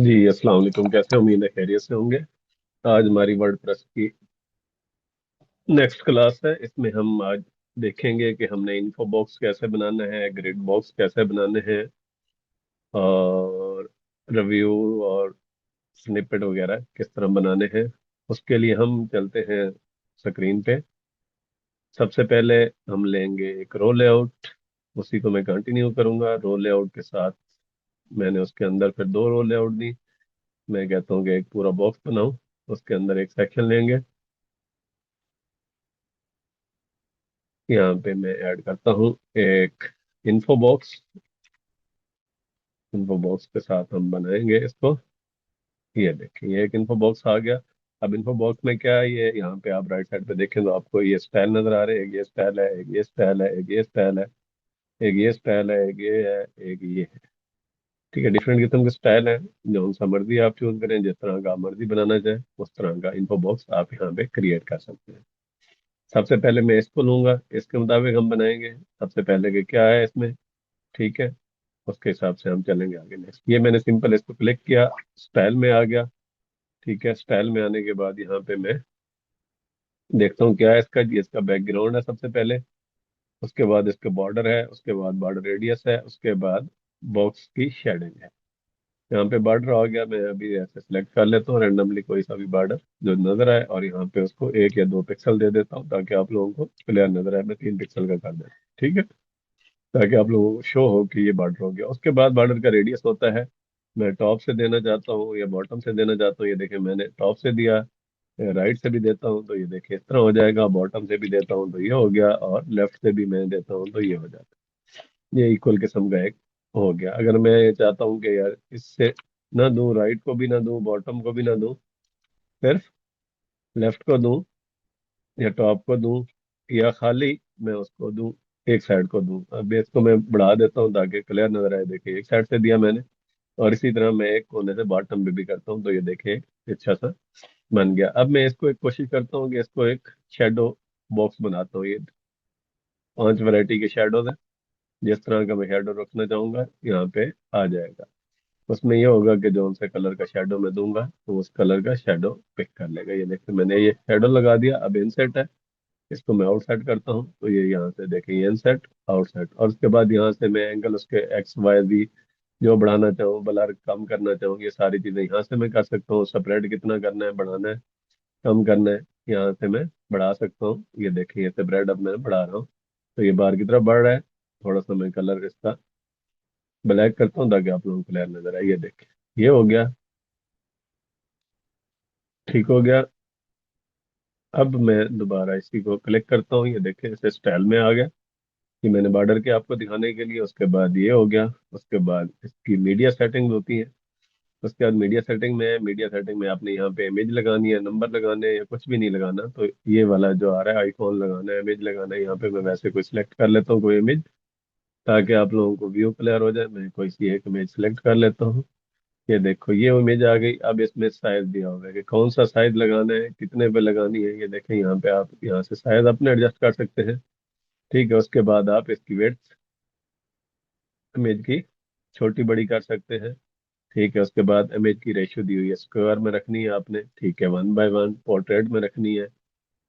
जी अस्सलाम वालेकुम। कैसे हैं? उम्मीद है खैरियत से होंगे। आज हमारी वर्डप्रेस की नेक्स्ट क्लास है। इसमें हम आज देखेंगे कि हमने इन्फो बॉक्स कैसे बनाना है, ग्रिड बॉक्स कैसे बनाने हैं, और रिव्यू और स्निपेट वगैरह किस तरह बनाने हैं। उसके लिए हम चलते हैं स्क्रीन पे। सबसे पहले हम लेंगे एक रो लेआउट। उसी को मैं कंटिन्यू करूंगा रो लेआउट के साथ। मैंने उसके अंदर फिर दो रो लेआउट दी। मैं कहता हूँ कि एक पूरा बॉक्स बनाऊं, उसके अंदर एक सेक्शन लेंगे। यहाँ पे मैं ऐड करता हूँ एक इन्फो बॉक्स। इन्फो बॉक्स के साथ हम बनाएंगे इसको। ये देखिए, ये एक इन्फो बॉक्स आ गया। अब इन्फो बॉक्स में क्या है, ये यहाँ पे आप राइट साइड पे देखें तो आपको ये स्टाइल नजर आ रहे हैं। एक ये स्टाइल है, एक ये स्टाइल है, एक ये स्टाइल है, एक ये स्टाइल है, एक ये है, एक ये है। ठीक है, डिफरेंट किस्म के स्टाइल है। जो सा मर्जी आप चूज करें, जिस तरह का आप मर्जी बनाना चाहें उस तरह का इन्फो बॉक्स आप यहाँ पे क्रिएट कर सकते हैं। सबसे पहले मैं इसको लूंगा, इसके मुताबिक हम बनाएंगे। सबसे पहले कि क्या है इसमें। ठीक है, उसके हिसाब से हम चलेंगे आगे। नेक्स्ट, ये मैंने सिंपल इसको क्लिक किया, स्टाइल में आ गया। ठीक है, स्टाइल में आने के बाद यहाँ पे मैं देखता हूँ क्या है इसका। ये इसका बैकग्राउंड है सबसे पहले, उसके बाद इसके बॉर्डर है, उसके बाद बॉर्डर रेडियस है, उसके बाद बॉक्स की शेडिंग है। यहाँ पे बॉर्डर आ गया। मैं अभी ऐसे सिलेक्ट कर लेता हूँ रैंडमली कोई सा भी बॉर्डर जो नजर आए, और यहाँ पे उसको 1 या 2 पिक्सल दे देता हूँ ताकि आप लोगों को क्लियर नजर आए। मैं 3 पिक्सल का कर देता हूँ। ठीक है, ताकि आप लोगों को शो हो कि ये बॉर्डर हो गया। उसके बाद बॉर्डर का रेडियस होता है, मैं टॉप से देना चाहता हूँ या बॉटम से देना चाहता हूँ। ये देखिए, मैंने टॉप से दिया, राइट से भी देता हूँ तो ये देखिए इस तरह हो जाएगा। बॉटम से भी देता हूँ तो ये हो गया, और लेफ्ट से भी मैं देता हूँ तो ये हो जाता है। ये इक्वल किस्म का एक हो गया। अगर मैं ये चाहता हूँ कि यार इससे ना दूं, राइट को भी ना दूं, बॉटम को भी ना दूं, सिर्फ लेफ्ट को दूं या टॉप को दूं, या खाली मैं उसको दूं, एक साइड को दूं। अब इसको मैं बढ़ा देता हूँ ताकि क्लियर नजर आए। देखिए, एक साइड से दिया मैंने, और इसी तरह मैं एक कोने से बॉटम पे भी करता हूँ तो ये देखिए एक अच्छा सा बन गया। अब मैं इसको एक कोशिश करता हूँ कि इसको एक शेडो बॉक्स बनाता हूँ। ये 5 वैरायटी के शेडोज हैं। जिस तरह का मैं शेडो रखना चाहूंगा यहाँ पे आ जाएगा। उसमें ये होगा कि जो उनसे कलर का शेडो मैं दूंगा तो उस कलर का शेडो पिक कर लेगा। ये देखिए, मैंने ये शेडो लगा दिया। अब इनसेट है, इसको मैं आउटसेट करता हूँ तो ये यहाँ से देखिए, ये इनसेट आउटसेट। और उसके बाद यहाँ से मैं एंगल उसके एक्स वाई जी जो बढ़ाना चाहूँ, ब्लर कम करना चाहूँ, ये सारी चीजें यहाँ से मैं कर सकता हूँ। सेपरेट कितना करना है, बढ़ाना है, कम करना है, यहाँ से मैं बढ़ा सकता हूँ। ये देखिए, ये सेपरेट अब मैं बढ़ा रहा हूँ तो ये बाहर की तरफ बढ़ रहा है। थोड़ा सा मैं कलर इसका ब्लैक करता हूँ ताकि आप लोगों को क्लियर नजर आए। ये देखिए, ये हो गया, ठीक हो गया। अब मैं दोबारा इसी को क्लिक करता हूँ। ये देखिए, इसे स्टाइल में आ गया। कि मैंने बॉर्डर के आपको दिखाने के लिए। उसके बाद ये हो गया। उसके बाद इसकी मीडिया सेटिंग होती है। उसके बाद मीडिया सेटिंग में, मीडिया सेटिंग में आपने यहाँ पे इमेज लगानी है, नंबर लगाने हैं, या कुछ भी नहीं लगाना। तो ये वाला जो आ रहा है आइकॉन लगाना है, इमेज लगाना है, यहाँ पे मैं वैसे कोई सिलेक्ट कर लेता हूँ कोई इमेज, ताकि आप लोगों को व्यू क्लियर हो जाए। मैं कोई सी एक इमेज सेलेक्ट कर लेता हूँ। ये देखो, ये इमेज आ गई। अब इसमें साइज दिया होगा कि कौन सा साइज लगाना है, कितने पे लगानी है। ये देखें, यहाँ पे आप यहाँ से साइज अपने एडजस्ट कर सकते हैं। ठीक है, उसके बाद आप इसकी वेट इमेज की छोटी बड़ी कर सकते हैं। ठीक है, उसके बाद इमेज की रेशियो दी हुई है, स्क्वायर में रखनी है आपने। ठीक है, 1:1 पोर्ट्रेट में रखनी है।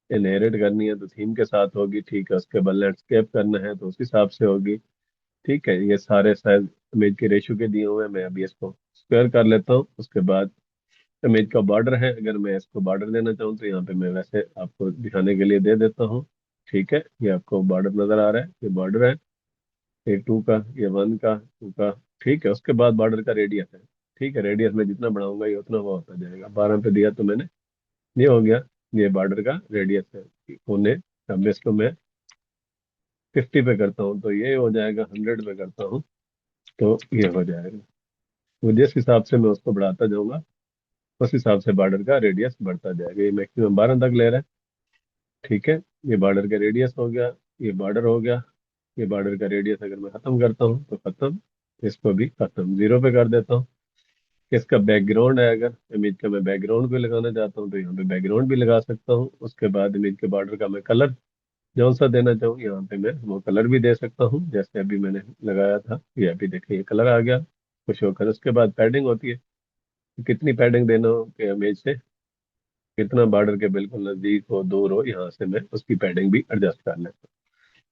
इनहेरिट करनी है तो थीम के साथ होगी। ठीक है, उसके बाद लैंडस्केप करना है तो उस हिसाब से होगी। ठीक है, ये सारे साइज इमेज के रेशियो के दिए हुए हैं। मैं अभी इसको स्क्वायर कर लेता हूँ। उसके बाद इमेज का बॉर्डर है, अगर मैं इसको बॉर्डर देना चाहूँ तो यहाँ पे मैं वैसे आपको दिखाने के लिए दे देता हूँ। ठीक है, ये आपको बॉर्डर नजर आ रहा है, ये बॉर्डर है। ये 2 का, ये 1 का, 2 का। ठीक है, उसके बाद बॉर्डर का रेडियस है। ठीक है, रेडियस में जितना बढ़ाऊंगा ये उतना वो होता जाएगा। 12 पे दिया तो मैंने, ये हो गया। ये बॉर्डर का रेडियस है कोने। अब इसको मैं 50 पे करता हूँ तो ये हो जाएगा, 100 पे करता हूँ तो ये हो जाएगा। तो जिस हिसाब से मैं उसको बढ़ाता जाऊंगा उस हिसाब से बॉर्डर का रेडियस बढ़ता जाएगा। ये मैक्सिमम 12 तक ले रहा है। ठीक है, ये बॉर्डर का रेडियस हो गया, ये बॉर्डर हो गया। ये बॉर्डर का रेडियस अगर मैं खत्म करता हूँ तो खत्म, इसको भी खत्म, 0 पे कर देता हूँ। इसका बैकग्राउंड है, अगर इमेज का मैं बैकग्राउंड भी लगाना चाहता हूँ तो यहाँ पे बैकग्राउंड भी लगा सकता हूँ। उसके बाद इमेज के बॉर्डर का मैं कलर जौन सा देना चाहूँ यहाँ पे मैं वो कलर भी दे सकता हूँ, जैसे अभी मैंने लगाया था। ये अभी देखिए, ये कलर आ गया, कुछ होकर। उसके बाद पैडिंग होती है। कितनी पैडिंग देना हो कि इमेज से कितना बॉर्डर के बिल्कुल नजदीक हो दूर हो, यहाँ से मैं उसकी पैडिंग भी एडजस्ट कर लेता हूँ।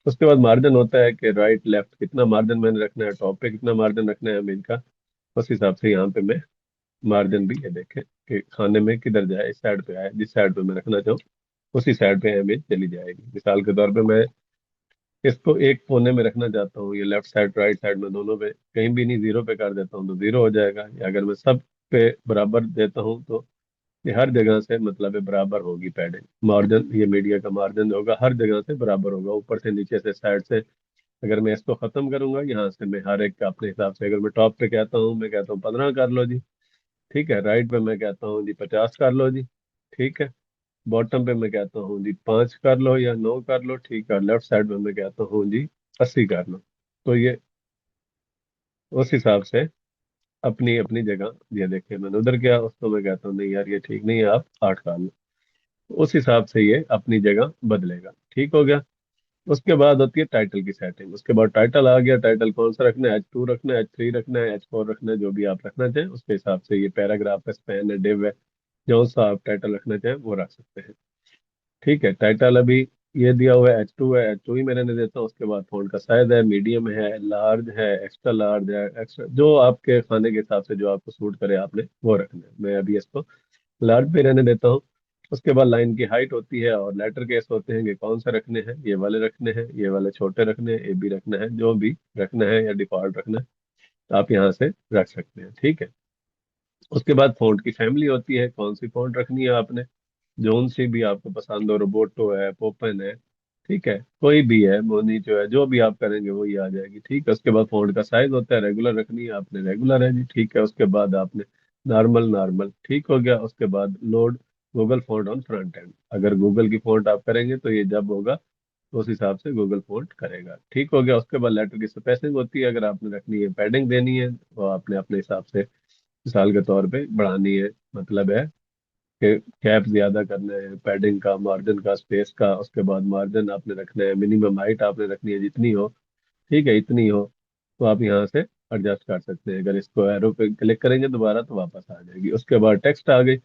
उसके बाद मार्जिन होता है कि राइट लेफ्ट कितना मार्जिन मैंने रखना है, टॉप पे कितना मार्जिन रखना है इमेज का। उस हिसाब से यहाँ पे मैं मार्जिन भी ये देखें कि खाने में किधर जाए, इस साइड पे आए, जिस साइड पे मैं रखना चाहूँ उसी साइड पे इमेज चली जाएगी। मिसाल के तौर पे मैं इसको एक कोने में रखना चाहता हूँ, ये लेफ्ट साइड राइट साइड में दोनों पे, कहीं भी नहीं, जीरो पे कर देता हूँ तो जीरो हो जाएगा। या अगर मैं सब पे बराबर देता हूँ तो ये हर जगह से मतलब है बराबर होगी पैडिंग। मार्जिन ये मीडिया का मार्जिन होगा हर जगह से बराबर होगा, ऊपर से नीचे से साइड से। अगर मैं इसको खत्म करूंगा यहाँ से, मैं हर एक का अपने हिसाब से, अगर मैं टॉप पे कहता हूँ, मैं कहता हूँ 15 कर लो जी, ठीक है। राइट पे मैं कहता हूँ जी 50 कर लो जी, ठीक है। बॉटम पे मैं कहता हूँ जी 5 कर लो या 9 कर लो, ठीक है। लेफ्ट साइड में मैं कहता हूँ जी 80 कर लो। तो ये उस हिसाब से अपनी अपनी जगह, ये देखिए मैंने उधर किया, उसको मैं कहता हूँ नहीं यार ये ठीक नहीं है, आप 8 कर लो। उस हिसाब से ये अपनी जगह बदलेगा, ठीक हो गया। उसके बाद होती है टाइटल की सेटिंग। उसके बाद टाइटल आ गया, टाइटल कौन सा रखना है, H2 रखना है, H3 रखना है, H4 रखना है, जो भी आप रखना चाहें उसके हिसाब से। ये पैराग्राफ है, स्पैन है, डिव है, जो सा आप टाइटल रखना चाहें वो रख सकते हैं, ठीक है। टाइटल अभी ये दिया हुआ है H2 है, H2 ही मैं रहने देता हूँ। उसके बाद फोन का साइज है, मीडियम है, लार्ज है, एक्स्ट्रा लार्ज है, एक्स्ट्रा, जो आपके खाने के हिसाब से जो आपको सूट करे आपने वो रखना है। मैं अभी इसको लार्ज पे रहने देता हूँ। उसके बाद लाइन की हाइट होती है और लेटर केस होते हैं कि कौन सा रखने हैं, ये वाले रखने हैं, ये वाले छोटे रखने हैं, ये भी रखना है, जो भी रखना है या डिफॉल्ट रखना है तो आप यहाँ से रख सकते हैं, ठीक है। उसके बाद फ़ॉन्ट की फैमिली होती है, कौन सी फ़ॉन्ट रखनी है आपने, जोन सी भी आपको पसंद हो, रोबोटो है, पोपन है, ठीक है, कोई भी है, मोनीटो है, जो भी आप करेंगे वही आ जाएगी, ठीक है। उसके बाद फ़ॉन्ट का साइज होता है, रेगुलर रखनी है आपने, रेगुलर है जी, ठीक है। उसके बाद आपने नॉर्मल, नॉर्मल, ठीक हो गया। उसके बाद load Google font on front end, अगर गूगल की फॉन्ट आप करेंगे तो ये जब होगा तो उस हिसाब से गूगल फॉन्ट करेगा, ठीक हो गया। उसके बाद लेटर की स्पेसिंग होती है, अगर आपने रखनी है पैडिंग देनी है तो आपने अपने हिसाब से मिसाल के तौर पे बढ़ानी है, मतलब है कि कैप ज्यादा करना है, पैडिंग का, मार्जिन का, स्पेस का। उसके बाद मार्जिन आपने रखना है, मिनिमम हाइट आपने रखनी है जितनी हो, ठीक है, इतनी हो, तो आप यहाँ से एडजस्ट कर सकते हैं। अगर इसको एरो पे क्लिक करेंगे दोबारा तो वापस आ जाएगी। उसके बाद टेक्स्ट आ गई।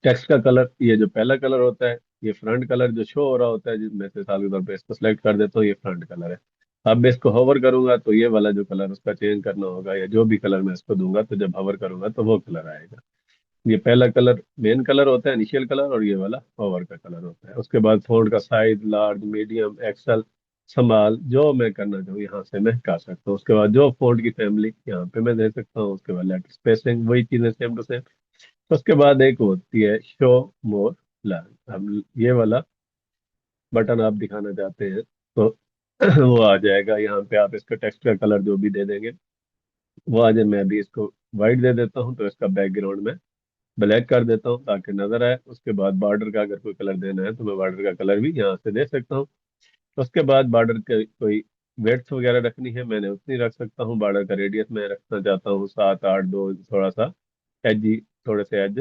टेक्स्ट का कलर, ये जो पहला कलर होता है, ये फ्रंट कलर जो शो हो रहा होता है, जिसमें से साल के तौर पे इसको सिलेक्ट कर देता हूँ, ये फ्रंट कलर है। अब मैं इसको होवर करूंगा तो ये वाला जो कलर उसका चेंज करना होगा, या जो भी कलर मैं इसको दूंगा तो जब होवर करूंगा तो वो कलर आएगा। ये पहला कलर मेन कलर होता है, इनिशियल कलर, और ये वाला ओवर का कलर होता है। उसके बाद फोल्ड का साइज, लार्ज, मीडियम, एक्सेल, संभाल, जो मैं करना चाहूँ यहाँ से मैं कर सकता हूँ। उसके बाद जो फोल्ड की फैमिली यहाँ पे मैं दे सकता हूँ। उसके बाद लेटर स्पेसिंग, वही चीजें सेम टू सेम। उसके बाद एक होती है शो मोर लार्ज। अब ये वाला बटन आप दिखाना चाहते हैं तो वो आ जाएगा यहाँ पे, आप इसका टेक्स्ट का कलर जो भी दे देंगे वो आ जाए। मैं अभी इसको वाइट दे देता हूँ, तो इसका बैकग्राउंड में ब्लैक कर देता हूँ ताकि नजर आए। उसके बाद बॉर्डर का अगर कोई कलर देना है तो मैं बॉर्डर का कलर भी यहाँ से दे सकता हूँ। उसके बाद बॉर्डर के कोई वेड्थ वगैरह रखनी है, मैंने उतनी रख सकता हूँ। बॉर्डर का रेडियस मैं रखना चाहता हूँ 7, 8, 2, थोड़ा सा एज, थोड़े से एज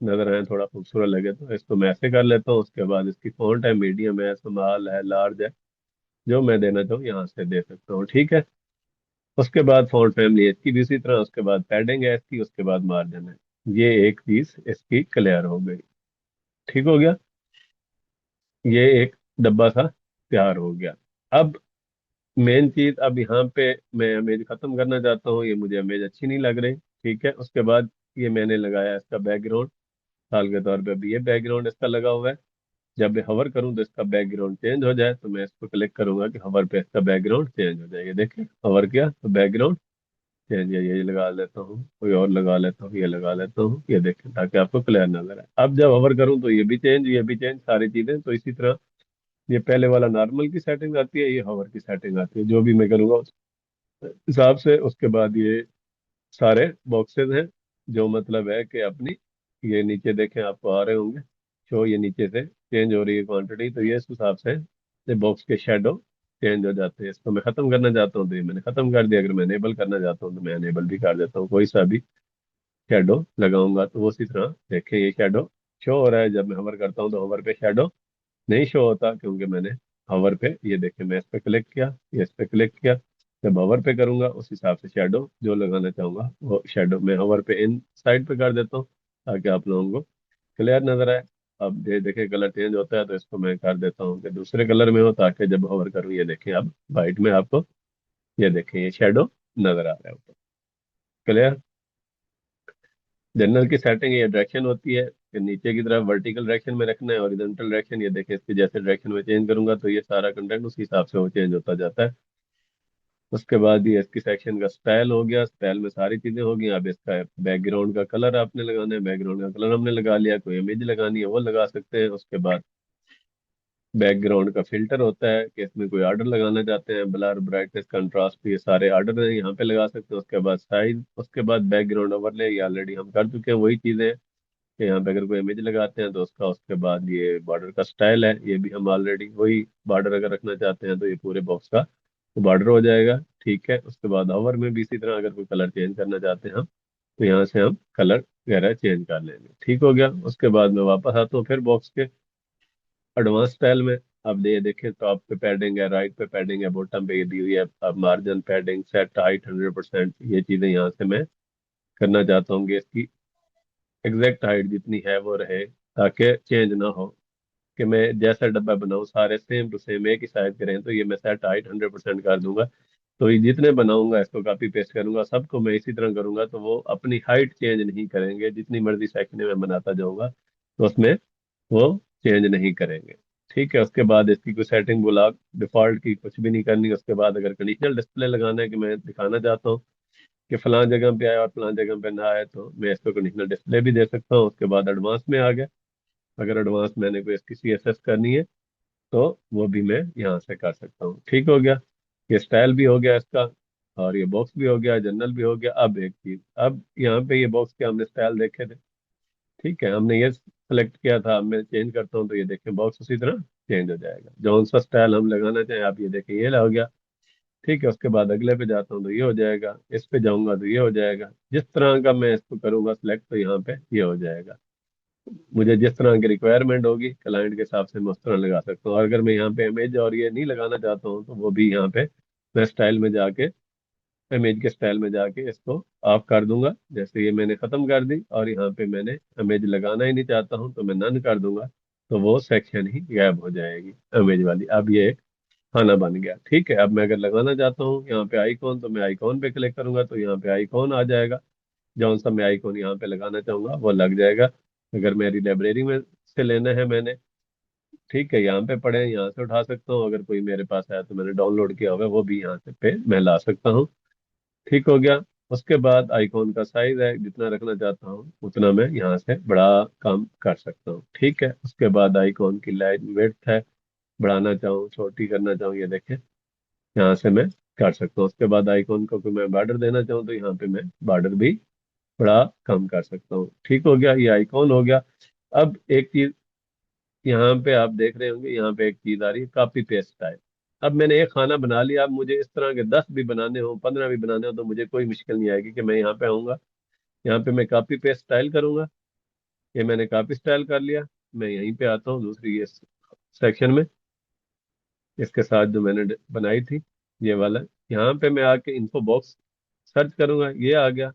नजर आए, थोड़ा खूबसूरत लगे, तो इसको मैं ऐसे कर लेता हूँ। उसके बाद इसकी फॉन्ट है, मीडियम है, स्मॉल है, लार्ज है, जो मैं देना चाहूँ यहाँ से दे सकता हूँ, ठीक है। उसके बाद फॉन्ट फैमिली है इसकी भी इसी तरह। उसके बाद पैडिंग है इसकी, उसके बाद मार्जिन है। ये एक चीज इसकी क्लियर हो गई, ठीक हो गया। ये एक डब्बा सा तैयार हो गया। अब मेन चीज, अब यहाँ पे मैं इमेज खत्म करना चाहता हूँ, ये मुझे इमेज अच्छी नहीं लग रही, ठीक है। उसके बाद ये मैंने लगाया इसका बैकग्राउंड, साल के तौर पे अभी ये बैकग्राउंड इसका लगा हुआ है। जब मैं हवर करूँ तो इसका बैकग्राउंड चेंज हो जाए, तो मैं इसको क्लिक करूंगा कि हवर पे इसका बैकग्राउंड चेंज हो जाएगा। देखिए हवर किया तो बैकग्राउंड चेंज है। ये लगा लेता हूँ, कोई और लगा लेता हूँ, ये लगा लेता हूँ, ये देखें ताकि आपको क्लियर नजर आए। अब जब हवर करूँ तो ये भी चेंज, ये भी चेंज, सारी चीजें। तो इसी तरह ये पहले वाला नॉर्मल की सेटिंग आती है, ये हवर की सेटिंग आती है, जो भी मैं करूँगा उस हिसाब से। उसके बाद ये सारे बॉक्सेस हैं, जो मतलब है कि अपनी, ये नीचे देखें आपको आ रहे होंगे शो, ये नीचे से चेंज हो रही है क्वांटिटी, तो ये इस हिसाब से ये बॉक्स के शेडो चेंज हो जाते हैं। इसको मैं खत्म करना चाहता हूँ तो ये मैंने खत्म कर दिया, अगर मैं अनेबल करना चाहता हूँ तो मैं अनेबल भी कर देता हूँ। कोई सा भी शेडो लगाऊंगा तो वो उसी तरह देखें ये शेडो शो हो रहा है। जब मैं हवर करता हूँ तो हवर पे शेडो नहीं शो होता, क्योंकि मैंने हवर पे, ये देखें मैं इस पे क्लिक किया, ये इस पे क्लिक किया, जब हवर पे करूंगा उस हिसाब से शेडो जो लगाना चाहूंगा वो शेडो मैं हवर पे इन साइड पे कर देता हूँ, ताकि आप लोगों को क्लियर नजर आए। अब ये देखिए कलर चेंज होता है, तो इसको मैं कर देता हूँ कि दूसरे कलर में हो, ताकि जब हवर करूँ ये देखें अब वाइट में आपको ये देखें ये शेडो नजर आ रहा है ऊपर। क्लियर। जनरल की सेटिंग ये डायरेक्शन होती है कि नीचे की तरफ वर्टिकल डायरेक्शन में रखना है, हॉरिजॉन्टल डायरेक्शन ये देखिए इसके जैसे डायरेक्शन में चेंज करूंगा तो ये सारा कंटेंट उसी हिसाब से वो चेंज होता जाता है। उसके बाद ये इसकी सेक्शन का स्टाइल हो गया, स्टाइल में सारी चीजें हो गई। अब इसका बैकग्राउंड का कलर आपने लगाना है, बैकग्राउंड का कलर हमने लगा लिया, कोई इमेज लगानी है वो लगा सकते हैं। उसके बाद बैकग्राउंड का फिल्टर होता है कि इसमें कोई ऑर्डर लगाना चाहते हैं, ब्लर ब्राइटनेस कंट्रास्ट ये सारे ऑर्डर हैं यहाँ पे लगा सकते हैं। उसके बाद साइज, उसके बाद बैकग्राउंड ओवरले ये ऑलरेडी हम कर चुके हैं वही चीजें कि यहाँ पे अगर कोई इमेज लगाते हैं तो उसका, उसके बाद ये बॉर्डर का स्टाइल है ये भी हम ऑलरेडी वही बॉर्डर अगर रखना चाहते हैं तो ये पूरे बॉक्स का बॉर्डर हो जाएगा। ठीक है। उसके बाद ओवर में भी इसी तरह अगर कोई कलर चेंज करना चाहते हैं हम तो यहाँ से हम कलर वगैरह चेंज कर लेंगे। ठीक हो गया। उसके बाद मैं वापस आता हूँ फिर बॉक्स के एडवांस स्टाइल में। अब ये देखें टॉप पे पैडिंग है, राइट पे पैडिंग है, बॉटम पे ये दी हुई है। अब मार्जिन पैडिंग सेट हाइट 100% ये चीजें यहाँ से मैं करना चाहता हूँ कि इसकी एग्जैक्ट हाइट जितनी है वो रहे, ताकि चेंज ना हो कि मैं जैसा डब्बा बनाऊं सारे सेम टू सेम एक ही साइज के रहें। तो ये मैं सेट हाइट 100% कर दूंगा। तो ये जितने बनाऊंगा इसको कॉपी पेस्ट करूंगा सबको मैं इसी तरह करूंगा, तो वो अपनी हाइट चेंज नहीं करेंगे, जितनी मर्जी सेक्शन में बनाता जाऊंगा तो उसमें वो चेंज नहीं करेंगे। ठीक है। उसके बाद इसकी कोई सेटिंग बुला डिफॉल्ट की कुछ भी नहीं करनी। उसके बाद अगर कंडीशनल डिस्प्ले लगाना है कि मैं दिखाना चाहता हूँ कि फलां जगह पे आए और फलां जगह पे ना आए, तो मैं इसको कंडीशनल डिस्प्ले भी दे सकता हूँ। उसके बाद एडवांस में आ गया, अगर एडवांस मैंने कोई इसकी CSS करनी है तो वो भी मैं यहाँ से कर सकता हूँ। ठीक हो गया। ये स्टाइल भी हो गया इसका, और ये बॉक्स भी हो गया, जनरल भी हो गया। अब एक चीज, अब यहाँ पे ये बॉक्स के हमने स्टाइल देखे थे, ठीक है, हमने ये सेलेक्ट किया था। अब मैं चेंज करता हूँ तो ये देखें बॉक्स उसी तरह चेंज हो जाएगा, जो सा स्टाइल हम लगाना चाहें। आप ये देखें ये हो गया। ठीक है। उसके बाद अगले पे जाता हूँ तो ये हो जाएगा, इस पे जाऊंगा तो ये हो जाएगा। जिस तरह का मैं इसको करूंगा सिलेक्ट तो यहाँ पे ये हो जाएगा। मुझे जिस तरह की रिक्वायरमेंट होगी क्लाइंट के हिसाब से मैं उस तरह लगा सकता हूँ। और अगर मैं यहाँ पे इमेज और ये नहीं लगाना चाहता हूँ तो वो भी यहाँ पे मैं स्टाइल में जाके, इमेज के स्टाइल में जाके इसको ऑफ कर दूंगा। जैसे ये मैंने खत्म कर दी और यहाँ पे मैंने इमेज लगाना ही नहीं चाहता हूँ तो मैं नन कर दूंगा, तो वो सेक्शन ही गायब हो जाएगी इमेज वाली। अब ये एक खाना बन गया। ठीक है। अब मैं अगर लगाना चाहता हूँ यहाँ पे आइकॉन, तो मैं आइकॉन पे क्लिक करूंगा तो यहाँ पे आइकॉन आ जाएगा। जौन सा मैं आइकॉन यहाँ पे लगाना चाहूंगा वो लग जाएगा। अगर मेरी लाइब्रेरी में से लेना है मैंने, ठीक है, यहाँ पे पड़े हैं यहाँ से उठा सकता हूँ। अगर कोई मेरे पास है तो मैंने डाउनलोड किया होगा वो भी यहाँ से पे मैं ला सकता हूँ। ठीक हो गया। उसके बाद आइकॉन का साइज है जितना रखना चाहता हूँ उतना मैं यहाँ से बड़ा कम कर सकता हूँ। ठीक है। उसके बाद आइकॉन की लाइन विड्थ है, बढ़ाना चाहूँ छोटी करना चाहूँ ये देखें यहाँ से मैं कर सकता हूँ। उसके बाद आइकॉन को कोई मैं बॉर्डर देना चाहूँ तो यहाँ पे मैं बॉर्डर भी बड़ा कम कर सकता हूँ। ठीक हो गया। ये आइकॉन हो गया। अब एक चीज यहाँ पे आप देख रहे होंगे, यहाँ पे एक चीज आ रही है कॉपी पेस्ट टाइप। अब मैंने एक खाना बना लिया, अब मुझे इस तरह के 10 भी बनाने हो 15 भी बनाने हो तो मुझे कोई मुश्किल नहीं आएगी कि मैं यहाँ पे आऊंगा, यहाँ पे मैं कॉपी पेस्ट स्टाइल करूंगा। ये मैंने कॉपी स्टाइल कर लिया। मैं यहीं पे आता हूँ दूसरी ये सेक्शन में, इसके साथ जो मैंने बनाई थी ये वाला, यहाँ पे मैं आके इन्फो बॉक्स सर्च करूंगा, ये आ गया।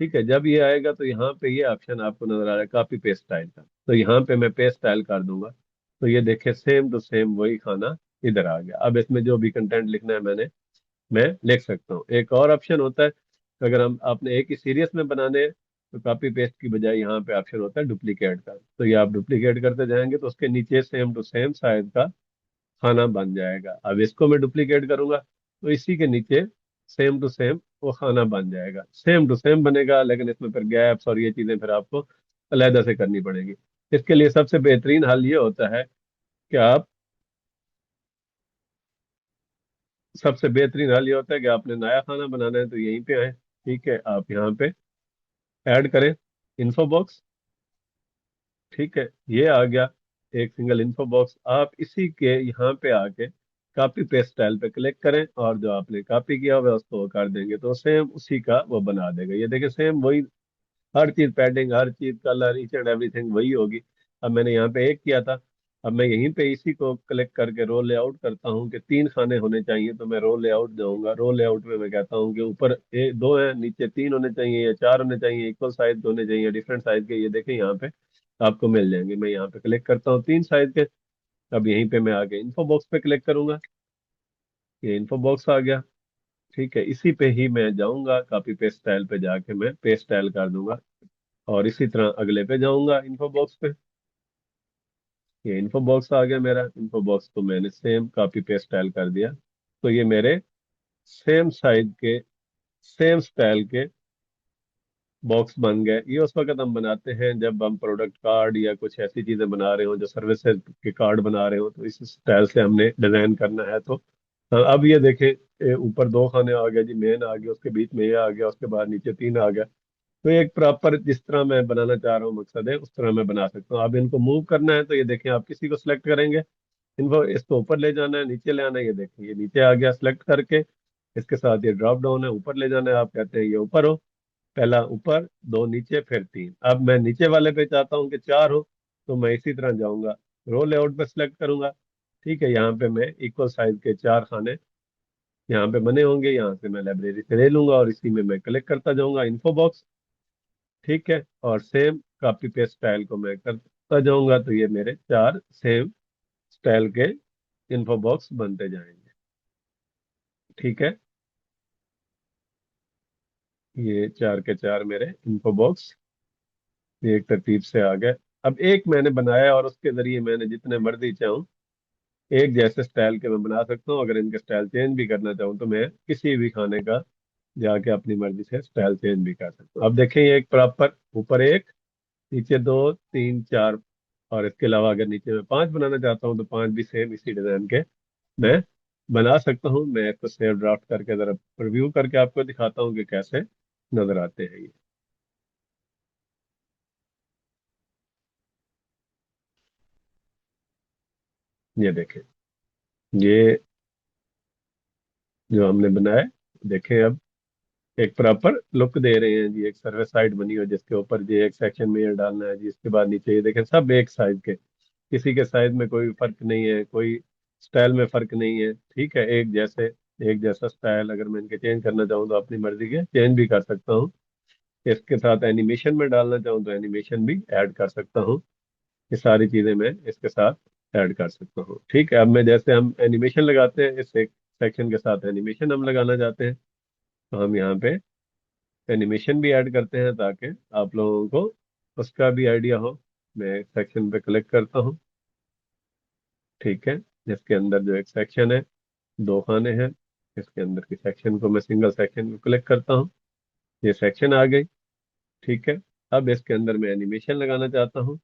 ठीक है। जब ये आएगा तो यहाँ पे ये ऑप्शन आपको नजर आ रहा है कॉपी पेस्ट स्टाइल का, तो यहाँ पे मैं पेस्ट स्टाइल कर दूंगा। तो ये देखिए सेम टू सेम वही खाना इधर आ गया। अब इसमें जो भी कंटेंट लिखना है मैं लिख सकता हूँ। एक और ऑप्शन होता है, अगर हम आपने एक ही सीरियस में बनाने हैं तो कॉपी पेस्ट की बजाय यहाँ पे ऑप्शन होता है डुप्लीकेट का। तो ये आप डुप्लीकेट करते जाएंगे तो उसके नीचे सेम टू सेम साइज का खाना बन जाएगा। अब इसको मैं डुप्लीकेट करूंगा तो इसी के नीचे सेम टू सेम वो खाना बन जाएगा, सेम टू सेम बनेगा, लेकिन इसमें फिर गैप्स और ये चीजें फिर आपको अलहदा से करनी पड़ेगी। इसके लिए सबसे बेहतरीन हल ये होता है कि आप, सबसे बेहतरीन हल ये होता है कि आपने नया खाना बनाना है तो यहीं पे आए। ठीक है। आप यहाँ पे ऐड करें इन्फो बॉक्स। ठीक है। ये आ गया एक सिंगल इन्फो बॉक्स। आप इसी के यहाँ पे आके कॉपी पेस्ट स्टाइल पे क्लिक करें और जो आपने कॉपी किया हुआ है उसको वो कर देंगे तो सेम उसी का वो बना देगा। ये देखिए सेम वही, हर चीज पैडिंग हर चीज कलर ईच एंड एवरीथिंग वही होगी। अब मैंने यहाँ पे एक किया था अब मैं यहीं पे इसी को क्लिक करके रो लेआउट करता हूँ कि 3 खाने होने चाहिए, तो मैं रो लेआउट जाऊंगा। रो लेआउट में मैं कहता हूँ कि ऊपर 2 है, नीचे 3 होने चाहिए या 4 होने चाहिए, इक्वल साइज होने चाहिए, डिफरेंट साइज के, ये देखें यहाँ पे आपको मिल जाएंगे। मैं यहाँ पे क्लिक करता हूँ 3 साइज के। अब यहीं पे मैं आगे इन्फो बॉक्स पे क्लिक करूंगा, ये इन्फो बॉक्स आ गया। ठीक है, इसी पे ही मैं जाऊंगा, कॉपी पेस्ट स्टाइल पे जाके मैं पेस्ट स्टाइल कर दूंगा, और इसी तरह अगले पे जाऊंगा इन्फो बॉक्स पे। ये इन्फो बॉक्स आ गया मेरा। इन्फो बॉक्स को मैंने सेम कॉपी पेस्ट स्टाइल कर दिया, तो ये मेरे सेम साइज के, सेम स्टाइल के बॉक्स बन गए। ये उस वक्त हम बनाते हैं जब हम प्रोडक्ट कार्ड या कुछ ऐसी चीजें बना रहे हो, जो सर्विसेज के कार्ड बना रहे हो, तो इस स्टाइल से हमने डिजाइन करना है। तो अब ये देखें, ऊपर 2 खाने आ गया जी, मेन आ गया, उसके बीच में ये आ गया, उसके बाद नीचे 3 आ गया। तो एक प्रॉपर जिस तरह मैं बनाना चाह रहा हूँ, मकसद है, उस तरह मैं बना सकता हूँ। अब इनको मूव करना है, तो ये देखें, आप किसी को सिलेक्ट करेंगे, इनको इसको ऊपर ले जाना है, नीचे ले आना है, ये देखें ये नीचे आ गया सिलेक्ट करके। इसके साथ ये ड्रॉप डाउन है, ऊपर ले जाना है, आप कहते हैं ये ऊपर हो, पहला ऊपर, 2 नीचे, फिर 3। अब मैं नीचे वाले पे चाहता हूँ कि 4 हो, तो मैं इसी तरह जाऊंगा, रो लेआउट पे सिलेक्ट करूंगा। ठीक है, यहाँ पे मैं इक्वल साइज के 4 खाने यहाँ पे बने होंगे, यहाँ से मैं लाइब्रेरी से ले लूंगा और इसी में मैं क्लिक करता जाऊंगा इन्फो बॉक्स। ठीक है, और सेम कॉपी पेस्ट स्टाइल को मैं करता जाऊंगा, तो ये मेरे 4 सेम स्टाइल के इन्फो बॉक्स बनते जाएंगे। ठीक है, ये 4 के 4 मेरे इन्फो बॉक्स ये एक तरतीब से आ गए। अब एक मैंने बनाया और उसके जरिए मैंने जितने मर्जी चाहूँ एक जैसे स्टाइल के मैं बना सकता हूँ। अगर इनके स्टाइल चेंज भी करना चाहूँ, तो मैं किसी भी खाने का जाके अपनी मर्जी से स्टाइल चेंज भी कर सकता हूँ। अब देखें, ये एक प्रॉपर ऊपर एक, नीचे 2 3 4, और इसके अलावा अगर नीचे मैं 5 बनाना चाहता हूँ, तो 5 भी सेम इसी डिजाइन के मैं बना सकता हूँ। मैं इसको सेव ड्राफ्ट करके जरा प्रीव्यू करके आपको दिखाता हूँ कि कैसे नजर आते हैं ये देखें, ये जो हमने बनाया, देखें अब एक प्रॉपर लुक दे रहे हैं जी। एक सर्विस साइट बनी हो जिसके ऊपर जी एक सेक्शन में ये डालना है जी, इसके बाद नीचे ये देखें, सब एक साइज के, किसी के साइज में कोई फर्क नहीं है, कोई स्टाइल में फर्क नहीं है। ठीक है, एक जैसे, एक जैसा स्टाइल। अगर मैं इनके चेंज करना चाहूँ, तो अपनी मर्जी के चेंज भी कर सकता हूँ। इसके साथ एनिमेशन में डालना चाहूँ, तो एनिमेशन भी ऐड कर सकता हूँ। ये सारी चीजें मैं इसके साथ ऐड कर सकता हूँ। ठीक है, अब मैं जैसे हम एनिमेशन लगाते हैं, इस एक सेक्शन के साथ एनिमेशन हम लगाना चाहते हैं, तो हम यहाँ पे एनिमेशन भी ऐड करते हैं, ताकि आप लोगों को उसका भी आइडिया हो। मैं एक सेक्शन पे क्लिक करता हूँ। ठीक है, जिसके अंदर जो एक सेक्शन है, 2 खाने हैं, इसके अंदर की सेक्शन को मैं सिंगल सेक्शन को क्लिक करता हूँ, ये सेक्शन आ गई। ठीक है, अब इसके अंदर मैं एनिमेशन लगाना चाहता हूँ,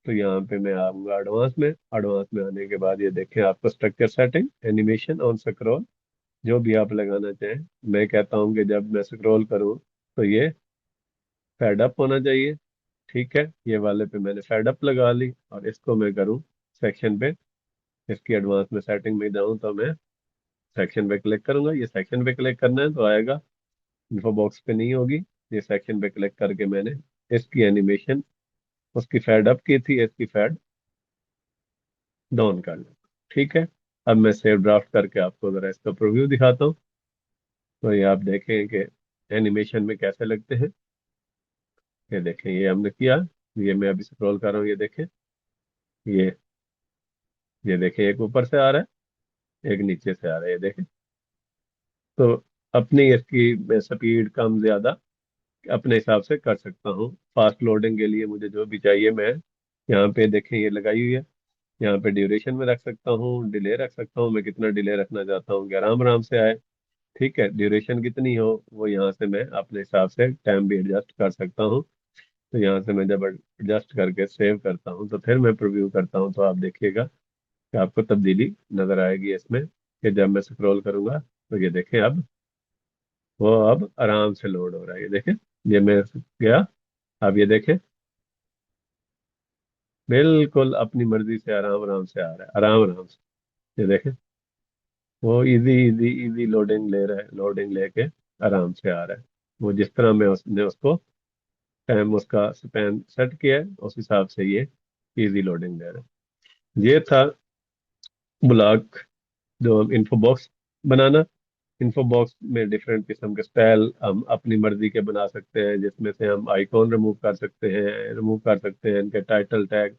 तो यहाँ पे मैं आऊँगा एडवांस में। एडवांस में आने के बाद ये देखें, आपको structure setting, animation on scroll, जो भी आप लगाना चाहें। मैं कहता हूँ कि जब मैं स्क्रॉल करूँ, तो ये फेड अप होना चाहिए। ठीक है, ये वाले पे मैंने फेड अप लगा ली, और इसको मैं करूँ सेक्शन पे, इसकी एडवांस में सेटिंग में जाऊँ, तो मैं सेक्शन पे क्लिक करूंगा। ये सेक्शन पे क्लिक करना है तो आएगा, इन्फो बॉक्स पे नहीं होगी। ये सेक्शन पे क्लिक करके मैंने इसकी एनिमेशन, उसकी फेड अप की थी, इसकी फेड डाउन कर ली। ठीक है, अब मैं सेव ड्राफ्ट करके आपको जरा इसका प्रीव्यू दिखाता हूँ, तो ये आप देखें कि एनिमेशन में कैसे लगते हैं। ये देखें, ये हमने किया, ये मैं अभी स्क्रॉल कर रहा हूँ, ये देखें, ये ये देखें, एक ऊपर से आ रहा है, एक नीचे से आ रहा है, ये देखें। तो अपनी इसकी मैं स्पीड कम ज्यादा अपने हिसाब से कर सकता हूँ। फास्ट लोडिंग के लिए मुझे जो भी चाहिए, मैं यहाँ पे देखें ये लगाई हुई है, यहाँ पे ड्यूरेशन में रख सकता हूँ, डिले रख सकता हूँ, मैं कितना डिले रखना चाहता हूँ कि आराम आराम से आए। ठीक है, ड्यूरेशन कितनी हो वो यहाँ से मैं अपने हिसाब से टाइम भी एडजस्ट कर सकता हूँ। तो यहाँ से मैं जब एडजस्ट करके सेव करता हूँ, तो फिर मैं प्रीव्यू करता हूँ, तो आप देखिएगा कि आपको तब्दीली नजर आएगी इसमें, कि जब मैं स्क्रॉल करूंगा, तो ये देखें, अब वो अब आराम से लोड हो रहा है, ये देखें, ये मैं गया, अब ये देखें, बिल्कुल अपनी मर्जी से आराम आराम से आ रहा है, आराम आराम से। ये देखें, वो इजी इजी इजी लोडिंग ले रहा है, लोडिंग लेके आराम से आ रहा है। वो जिस तरह मैं उसने उसको टाइम, उसका स्पैन सेट किया है, उस हिसाब से ये इजी लोडिंग ले रहा है। ये था ब्लॉग, जो हम इन्फो बॉक्स बनाना। इन्फो बॉक्स में डिफरेंट किस्म के स्टाइल हम अपनी मर्जी के बना सकते हैं, जिसमें से हम आइकॉन रिमूव कर सकते हैं इनके टाइटल टैग।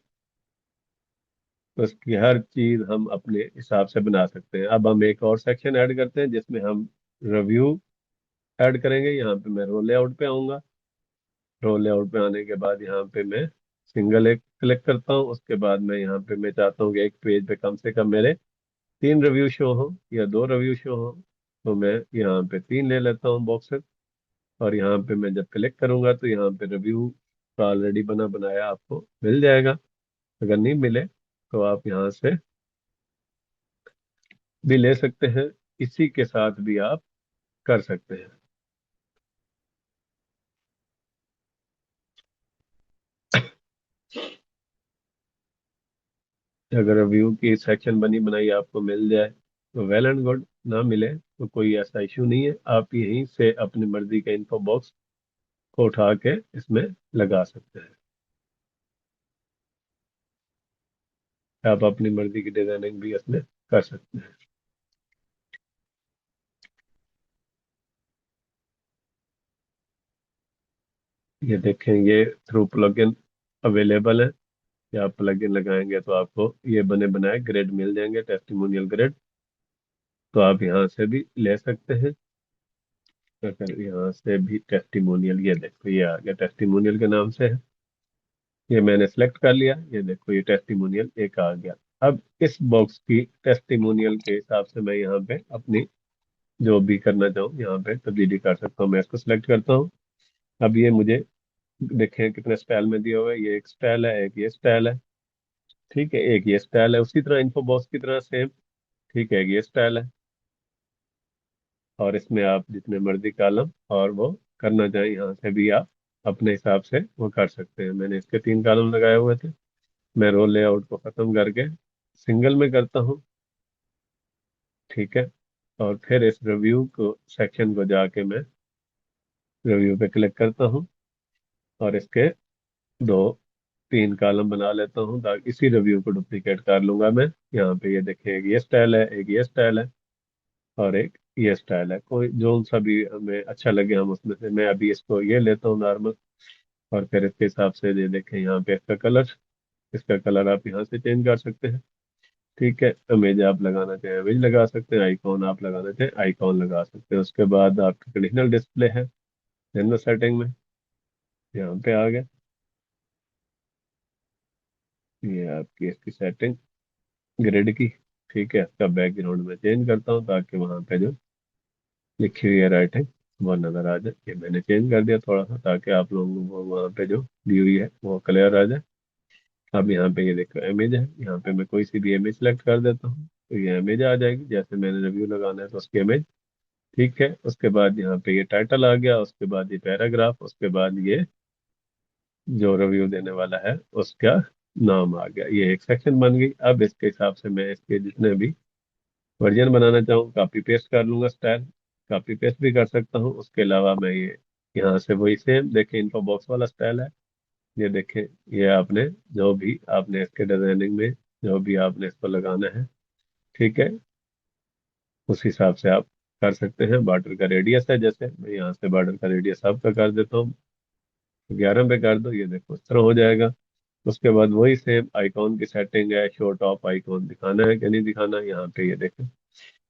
तो इसकी हर चीज हम अपने हिसाब से बना सकते हैं। अब हम एक और सेक्शन ऐड करते हैं जिसमें हम रिव्यू ऐड करेंगे। यहाँ पे मैं रो लेआउट पे आऊंगा। रो लेआउट पे आने के बाद यहाँ पे मैं सिंगल एक क्लिक करता हूँ। उसके बाद मैं यहाँ पे मैं चाहता हूँ कि एक पेज पे कम से कम मेरे 3 रिव्यू शो हो या 2 रिव्यू शो हो। तो मैं यहाँ पे 3 ले लेता हूँ बॉक्सेस। और यहाँ पे मैं जब क्लिक करूंगा तो यहाँ पे रिव्यू का ऑलरेडी बना बनाया आपको मिल जाएगा। अगर नहीं मिले तो आप यहाँ से भी ले सकते हैं। इसी के साथ भी आप कर सकते हैं। अगर रिव्यू की सेक्शन बनी बनाई आपको मिल जाए तो वेल एंड गुड, ना मिले तो कोई ऐसा इशू नहीं है। आप यहीं से अपनी मर्जी के इन्फो बॉक्स को उठा के इसमें लगा सकते हैं। आप अपनी मर्जी की डिजाइनिंग भी इसमें कर सकते हैं। ये देखें, ये थ्रू प्लगइन अवेलेबल है। कि आप प्लगइन लगाएंगे तो आपको ये बने बनाए ग्रेड मिल जाएंगे, टेस्टिमोनियल ग्रेड। तो आप यहाँ से भी ले सकते हैं। अगर यहाँ से भी टेस्टिमोनियल, ये देखो ये आ गया टेस्टिमोनियल के नाम से है। ये मैंने सेलेक्ट कर लिया। ये देखो ये टेस्टिमोनियल एक आ गया। अब इस बॉक्स की टेस्टिमोनियल के हिसाब से मैं यहाँ पे अपनी जो भी करना चाहूँ यहाँ पे तब्दीली कर सकता हूँ। मैं इसको सिलेक्ट करता हूँ। अब ये मुझे देखें कितने स्टाइल में दिया हुआ है। ये एक स्टाइल है, एक ये स्टाइल है। ठीक है, एक ये स्टाइल है उसी तरह इन्फो बॉक्स की तरह सेम। ठीक है, एक ये स्टाइल है। और इसमें आप जितने मर्जी कॉलम और वो करना चाहें यहाँ से भी आप अपने हिसाब से वो कर सकते हैं। मैंने इसके 3 कॉलम लगाए हुए थे। मैं रो लेआउट को खत्म करके सिंगल में करता हूँ। ठीक है। और फिर इस रिव्यू को सेक्शन को जाके मैं रिव्यू पे क्लिक करता हूँ। और इसके 2 3 कॉलम बना लेता हूँ ताकि इसी रिव्यू को डुप्लीकेट कर लूंगा मैं। यहाँ पे ये देखिए, एक ये स्टाइल है, एक ये स्टाइल है, और एक ये स्टाइल है। कोई जो सा भी हमें अच्छा लगे हम उसमें से, मैं अभी इसको ये लेता हूँ नॉर्मल। और फिर इसके हिसाब से ये देखें यहाँ पे इसका कलर आप यहाँ से चेंज कर सकते हैं। ठीक है, इमेज आप लगाना चाहें इमेज लगा सकते हैं, आइकॉन आप लगाना चाहें आइकॉन लगा सकते हैं। उसके बाद आपकी कंडीशनल डिस्प्ले है जनरल सेटिंग में, यहाँ पे आ गए। ये आपकी इसकी सेटिंग ग्रिड की। ठीक है, इसका बैकग्राउंड में चेंज करता हूँ ताकि वहाँ पे जो लिखी हुई है राइटिंग वो नजर आ जाए। ये मैंने चेंज कर दिया थोड़ा सा ताकि आप लोगों को वहाँ पे जो दी हुई है वो क्लियर आ जाए। अब यहाँ पे ये देखो इमेज है, यहाँ पे मैं कोई सी भी इमेज सेलेक्ट कर देता हूँ तो ये इमेज आ जाएगी। जैसे मैंने रिव्यू लगाना है तो उसकी इमेज। ठीक है, उसके बाद यहाँ पे ये टाइटल आ गया, उसके बाद ये पैराग्राफ, उसके बाद ये जो रिव्यू देने वाला है उसका नाम आ गया। ये एक सेक्शन बन गई। अब इसके हिसाब से मैं इसके जितने भी वर्जन बनाना चाहूँ कॉपी पेस्ट कर लूंगा। स्टाइल कॉपी पेस्ट भी कर सकता हूँ। उसके अलावा मैं ये यहाँ से वही सेम देखें इन्फो बॉक्स वाला स्टाइल है। ये देखें, ये आपने जो भी आपने इसके डिजाइनिंग में जो भी आपने इसको लगाना है, ठीक है, उस हिसाब से आप कर सकते हैं। बॉर्डर का रेडियस है, जैसे मैं यहाँ से बॉर्डर का रेडियस आपका कर देता हूँ 11 पे कर दो। ये देखो इस तरह हो जाएगा। उसके बाद वही सेम आइकॉन की सेटिंग है। शो टॉप आइकॉन दिखाना है कि नहीं दिखाना है, यहाँ पे ये देखें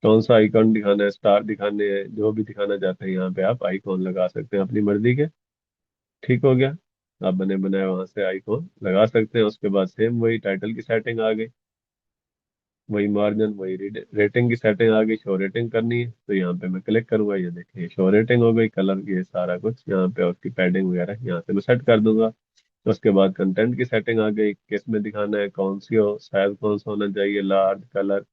कौन सा आइकॉन दिखाना है, स्टार दिखाने हैं, जो भी दिखाना चाहते हैं यहाँ पे आप आइकॉन लगा सकते हैं अपनी मर्जी के। ठीक हो गया। आप बने बनाए वहां से आइकॉन लगा सकते हैं। उसके बाद सेम वही टाइटल की सेटिंग आ गई, वही मार्जिन, वही रेटिंग की सेटिंग आ गई। शो रेटिंग करनी है तो यहाँ पे मैं क्लिक करूंगा। ये देखिए शो रेटिंग हो गई, कलर ये सारा कुछ यहाँ पे, उसकी पैडिंग वगैरह यहाँ से मैं सेट कर दूंगा। तो उसके बाद कंटेंट की सेटिंग आ गई, किस में दिखाना है, कौन सी हो, साइज कौन सा होना चाहिए, लार्ज, कलर।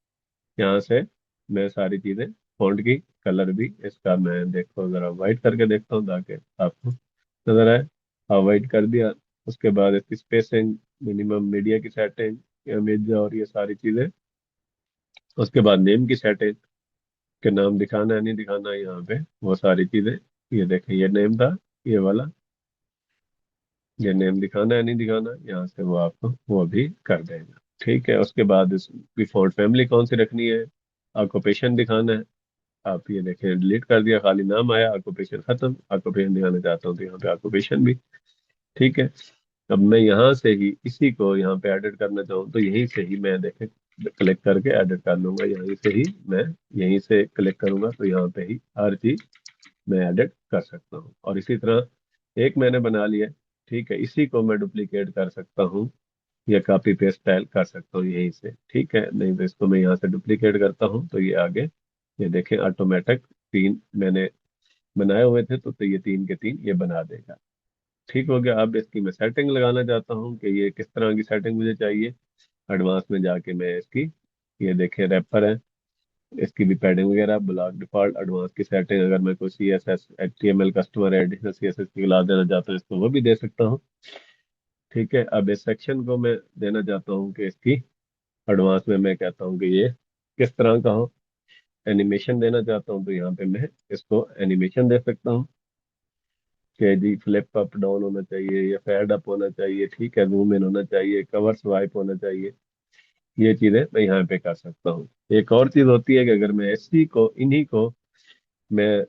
यहाँ से मैं सारी चीजें, फॉन्ट की कलर भी इसका मैं देखो जरा वाइट करके देखता हूँ ताकि आपको नजर आए। हाँ, वाइट कर दिया। उसके बाद इसकी स्पेसिंग, मिनिमम मीडिया की सेटिंग, इमेज और ये सारी चीजें। उसके बाद नेम की सेटिंग, के नाम दिखाना है नहीं दिखाना है यहाँ पे, वो सारी चीजें। ये देखें ये नेम था, ये वाला, ये नेम दिखाना है नहीं दिखाना, यहाँ से वो आपको वो भी कर देगा। ठीक है, उसके बाद इसकी फॉन्ट फैमिली कौन सी रखनी है, ऑक्यूपेशन दिखाना है। आप ये देखें, डिलीट कर दिया, खाली नाम आया, ऑक्यूपेशन खत्म। ऑक्यूपेशन दिखाना चाहता हूँ तो यहाँ पे ऑक्यूपेशन भी। ठीक है। अब मैं यहाँ से ही इसी को यहाँ पे एडिट करना चाहूँ तो यहीं से ही मैं देखें क्लिक करके एडिट कर लूंगा, यहीं से ही मैं यहीं से क्लिक करूंगा तो यहाँ पे ही हर चीज मैं एडिट कर सकता हूँ। और इसी तरह एक मैंने बना लिया। ठीक है, इसी को मैं डुप्लीकेट कर सकता हूँ या कॉपी पेस्ट स्टाइल कर सकता हूँ यहीं से। ठीक है, नहीं तो इसको मैं यहाँ से डुप्लीकेट करता हूँ तो ये आगे, ये देखें ऑटोमेटिक तीन मैंने बनाए हुए थे तो ये तीन के तीन ये बना देगा। ठीक हो गया। अब इसकी मैं सेटिंग लगाना चाहता हूँ कि ये किस तरह की सेटिंग मुझे चाहिए। एडवांस में जाके मैं इसकी, ये देखें रैपर है, इसकी भी पैडिंग वगैरह, ब्लॉक डिफॉल्ट, एडवांस की सेटिंग, अगर मैं कोई C S S H T M L customer additional C S S की क्लास देना चाहता हूँ इसको वो भी दे सकता हूँ। ठीक है, अब इस सेक्शन को मैं देना चाहता हूँ कि इसकी एडवांस में मैं कहता हूँ कि ये किस तरह का हो। एनिमेशन देना चाहता हूँ तो यहाँ पे मैं इसको एनिमेशन दे सकता हूँ कि जी फ्लिप अप डाउन होना चाहिए या फेड अप होना चाहिए। ठीक है, जूम इन होना चाहिए, कवर स्वाइप होना चाहिए। ये चीजें मैं यहाँ पे कर सकता हूँ। एक और चीज होती है कि अगर मैं इसी को इन्हीं को मैं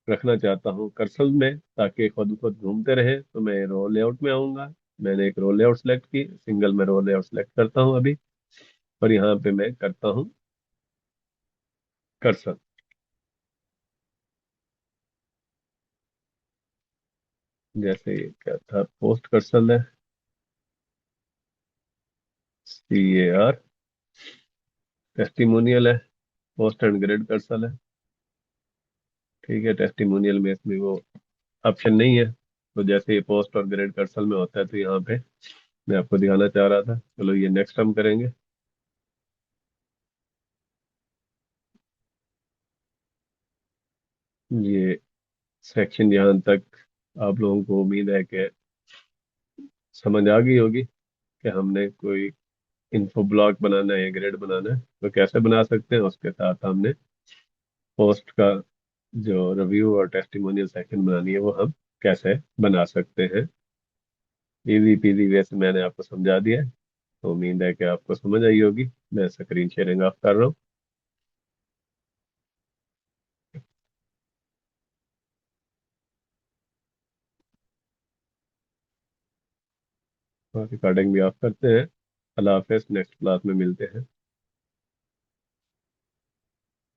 रखना चाहता हूँ कर्सर में ताकि खुद खुद घूमते रहे तो मैं रो लेआउट में आऊंगा। मैंने एक रो लेआउट सेलेक्ट की, सिंगल में रो लेआउट सेलेक्ट करता हूँ अभी, और यहाँ पे मैं करता हूँ कर्सर। जैसे ये क्या था, पोस्ट कर्सर है, CAR, टेस्टिमोनियल है, पोस्ट एंड ग्रेड कर्सर है। ठीक है, टेस्टिमोनियल में इसमें वो ऑप्शन नहीं है, तो जैसे ये पोस्ट और ग्रेड कर्सर में होता है तो यहाँ पे मैं आपको दिखाना चाह रहा था। चलो ये नेक्स्ट हम करेंगे। ये सेक्शन यहाँ तक आप लोगों को उम्मीद है कि समझ आ गई होगी कि हमने कोई इन्फो ब्लॉग बनाना है, ग्रेड बनाना है तो कैसे बना सकते हैं। उसके साथ हमने पोस्ट का जो रिव्यू और टेस्टिमोनियल सेक्शन बनानी है वो हम कैसे बना सकते हैं। इजी पीजी वे से मैंने आपको समझा दिया है, तो उम्मीद है कि आपको समझ आई होगी। मैं स्क्रीन शेयरिंग ऑफ कर रहा हूँ। और रिकॉर्डिंग भी ऑफ करते हैं। अल्लाह हाफिज, नेक्स्ट क्लास में मिलते हैं।